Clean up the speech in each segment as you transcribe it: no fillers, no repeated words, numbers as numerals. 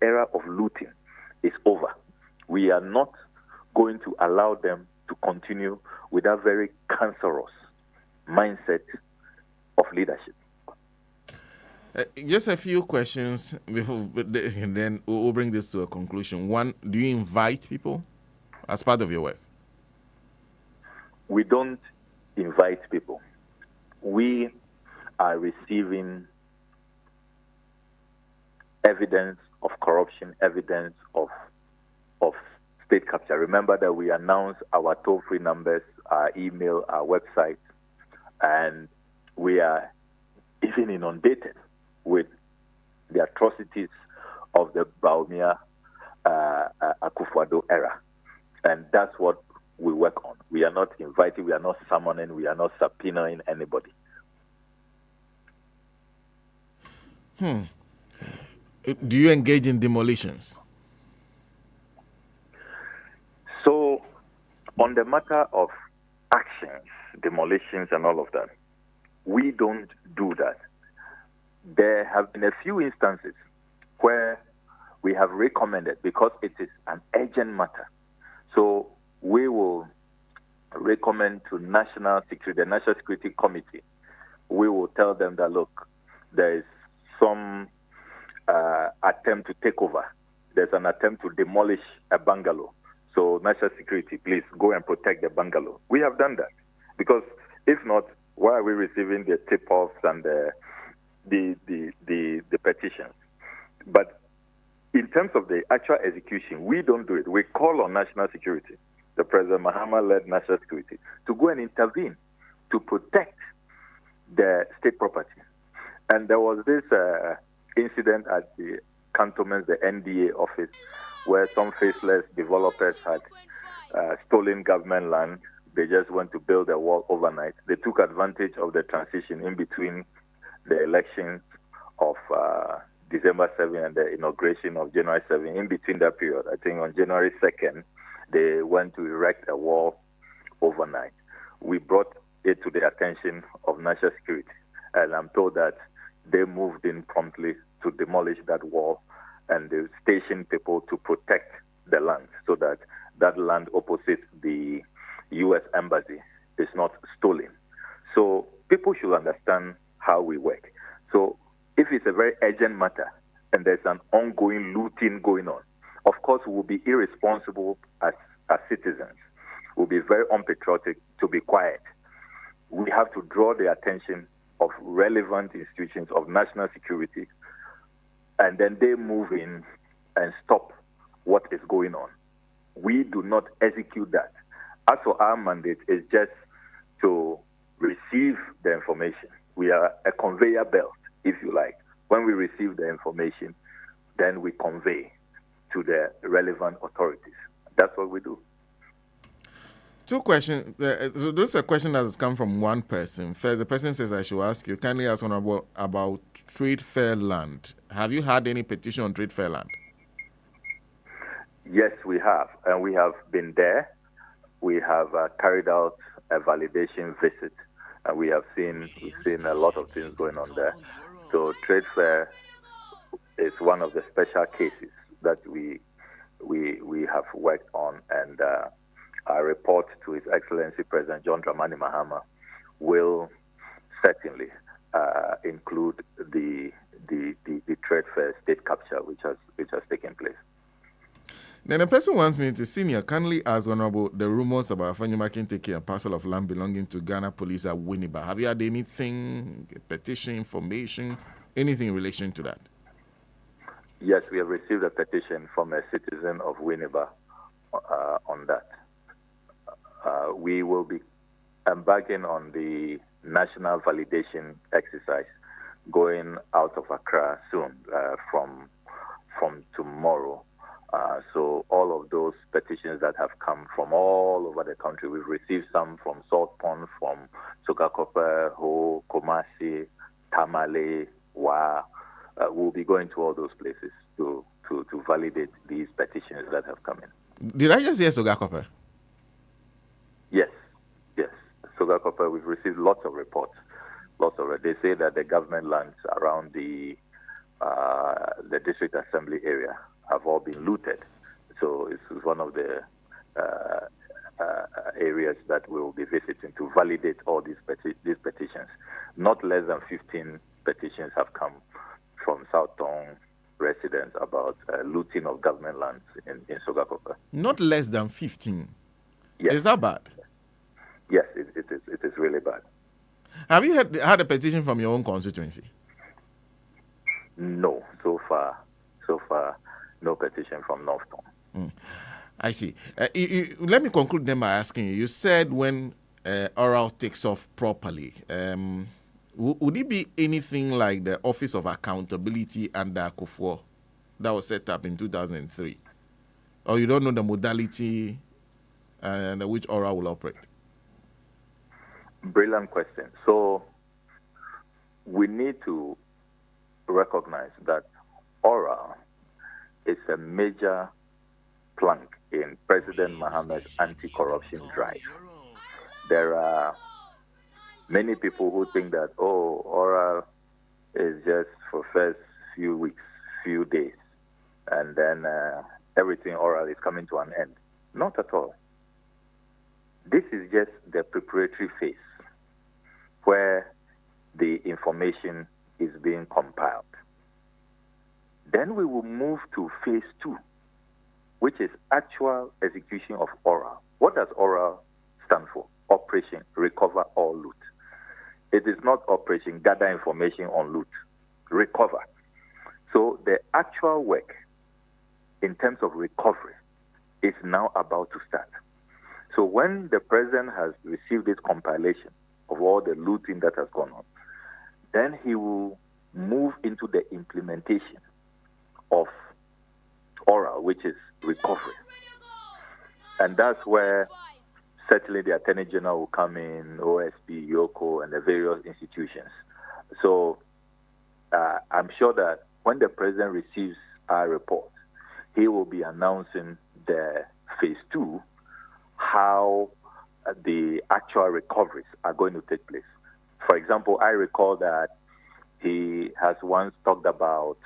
era of looting is over. We are not going to allow them to continue with that very cancerous mindset of leadership. Just a few questions before, and then we'll bring this to a conclusion. One, do you invite people as part of your work? We don't invite people. We are receiving evidence of corruption, evidence of state capture. Remember that we announced our toll-free numbers, our email, our website, and we are even inundated with the atrocities of the Bawumia Akufo-Addo era. And that's what we work on. We are not inviting, we are not summoning, we are not subpoenaing anybody. Do you engage in demolitions? So, on the matter of actions, demolitions and all of that, we don't do that. There have been a few instances where we have recommended, because it is an urgent matter. So we will recommend to National Security, the National Security Committee, we will tell them that, look, there is some attempt to take over. There's an attempt to demolish a bungalow. So National Security, please go and protect the bungalow. We have done that, because if not, why are we receiving the tip-offs and the petitions? But in terms of the actual execution, we don't do it. We call on National Security, the President Mahama-led National Security, to go and intervene to protect the state property. And there was this incident at the cantonments, the NDA office, where some faceless developers had stolen government land. They just went to build a wall overnight. They took advantage of the transition in between the elections of December 7 and the inauguration of January 7. In between that period, I think on January 2nd, they went to erect a wall overnight. We brought it to the attention of National Security, and I'm told that they moved in promptly to demolish that wall, and they stationed people to protect the land so that that land opposite the U.S. Embassy is not stolen. So people should understand how we work. So if it's a very urgent matter and there's an ongoing looting going on, of course we will be irresponsible as citizens. We'll be very unpatriotic to be quiet. We have to draw the attention of relevant institutions of national security, and then they move in and stop what is going on. We do not execute that. As for our mandate, it's just to receive the information. We are a conveyor belt, if you like. When we receive the information, then we convey to the relevant authorities. That's what we do. Two questions. So this is a question that has come from one person. First, the person says I should ask you, kindly ask one about trade fair land. Have you had any petition on trade fair land? Yes, we have. And we have been there. We have carried out a validation visit. And we have seen a lot of things going on there. So trade fair is one of the special cases that we have worked on, and our report to His Excellency President John Dramani Mahama will certainly include the trade fair state capture which has taken place. Then a person wants me to senior kindly ask Honorable the rumors about Afenyo taking a parcel of land belonging to Ghana Police at Winneba. Have you had anything, petition, information, anything in relation to that? Yes, we have received a petition from a citizen of Winneba on that. We will be embarking on the national validation exercise going out of Accra soon from tomorrow. So all of those petitions that have come from all over the country, we've received some from Salt Pond, from Sogakope, Ho, Kumasi, Tamale, Wa. We'll be going to all those places to validate these petitions that have come in. Did I just hear Sogakope? Yes. Sogakope, we've received lots of reports. They say that the government lands around the district assembly area have all been looted. So it's one of the areas that we will be visiting to validate all these petitions. Not less than 15 petitions have come from South Tong residents about looting of government lands in Sogakope. Not less than 15? Yes. Is that bad? Yes, it is really bad. Have you had a petition from your own constituency? No, so far, no petition from North Tong. I see. Let me conclude then by asking you. You said when Oral takes off properly, would it be anything like the Office of Accountability under Akufo that was set up in 2003? Or you don't know the modality and which Oral will operate? Brilliant question. So we need to recognize that Oral is a major plank in President Mohammed's anti-corruption drive. There are many people who think that, Oral is just for first few weeks, few days, and then everything Oral is coming to an end. Not at all. This is just the preparatory phase where the information is being compiled. Then we will move to phase 2, which is actual execution of Oral. What does Oral stand for? Operation Recover or Loot. It is not Operation Gather Information on Loot. Recover. So the actual work in terms of recovery is now about to start. So when the president has received this compilation of all the looting that has gone on, then he will move into the implementation of Oral, which is recovery. And that's where certainly the Attorney General will come in, OSP, Yoko, and the various institutions. So I'm sure that when the president receives our report, he will be announcing the phase 2, how the actual recoveries are going to take place. For example, I recall that he has once talked about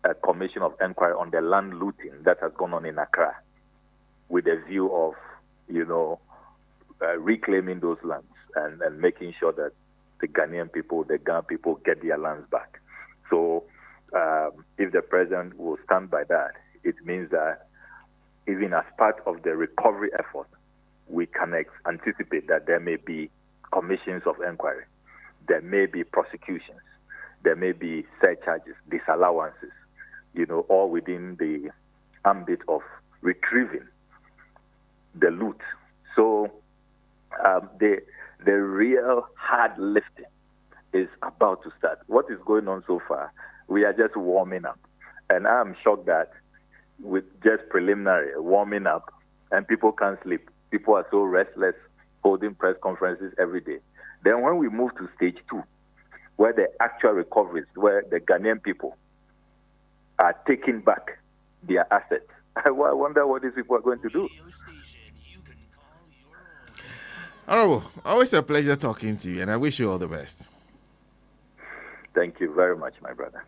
a commission of inquiry on the land looting that has gone on in Accra with a view of, reclaiming those lands and making sure that the Ghanaian people, the Ghana people get their lands back. So if the president will stand by that, it means that even as part of the recovery effort, we can anticipate that there may be commissions of inquiry, there may be prosecutions, there may be surcharges, disallowances, all within the ambit of retrieving the loot. So the real hard lifting is about to start. What is going on so far? We are just warming up. And I'm shocked that with just preliminary warming up, and people can't sleep. People are so restless, holding press conferences every day. Then when we move to stage 2, where the actual recoveries, where the Ghanaian people are taking back their assets, I wonder what these people are going to do. Honorable, always a pleasure talking to you, and I wish you all the best. Thank you very much, my brother.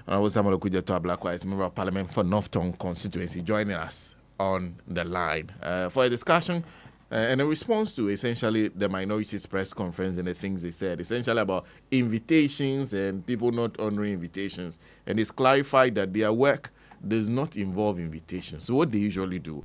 Honorable Samuel Okudzeto Ablakwa, Member of Parliament for North Tong constituency, joining us on the line for a discussion and a response to essentially the minorities press conference and the things they said, essentially about invitations and people not honoring invitations. And it's clarified that their work does not involve invitations. So what they usually do